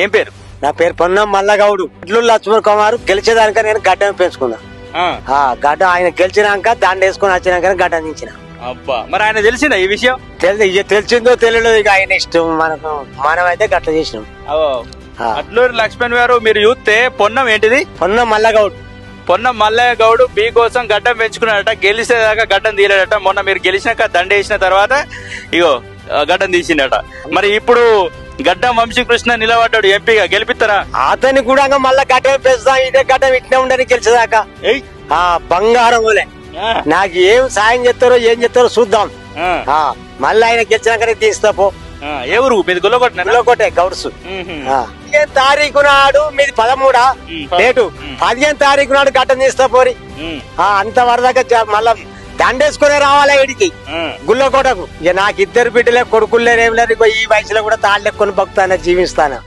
ఏం పేరు? నా పేరు పొన్నం మల్లగౌడు. ఇట్లు లక్ష్మణ్ కుమార్ గెలిచేదానిక నేను గడ్డం పెంచుకున్నా. గడ్డం ఆయన గెలిచినాక దండ వేసుకుని వచ్చినాక గడ్డం దించిన. అబ్బా, మరి ఆయన తెలిసిందా ఈ విషయం? తెలిసిందో తెలియదు, ఇక ఆయన ఇష్టం. మనమైతే గట్ల చేసినాం. అట్లూరి లక్ష్మణ్ గారు, మీరు చూస్తే పొన్నం ఏంటిది? పొన్నం మల్లగౌడు. పొన్నం మల్లయ్య గౌడు మీ కోసం గడ్డం పెంచుకున్నాడట, గెలిచేదాకా గడ్డం తీయలేడట. మొన్న మీరు గెలిచినాక దండ వేసిన తర్వాత ఇగో గడ్డం తీసిండట. మరి ఇప్పుడు గడ్డం వంశీకృష్ణ నిలబడ్డాడు ఎంపీగా, గెలిపిస్తారా? అతని కూడా మళ్ళా గడ్డం పెంచుదాం, ఇదే గడ్డం ఇట్నే ఉండని గెలిచేదాకా. బంగారం నాకు ఏం సాయం చేస్తారో ఏం చేస్తారో చూద్దాం. మళ్ళీ ఆయన గెలిచినాకనే తీస్తా పో. ఏ ఊరు మీది? గుల్లకోటే గౌడ్స్. 15 తారీఖు నాడు మీది 13 డేటు. 15 తారీఖు నాడు గడ్డం తీస్తా పోరి. అంత వరదాకా మళ్ళా దండేసుకునే రావాలా ఇడికి గుల్లకోటకు. ఇక నాకు 2 బిడ్డలే, కొడుకులు లేరు, ఏం లేరు. ఈ వయసులో కూడా తాళ్ళెక్కుని బతుకుతానా, జీవిస్తానా.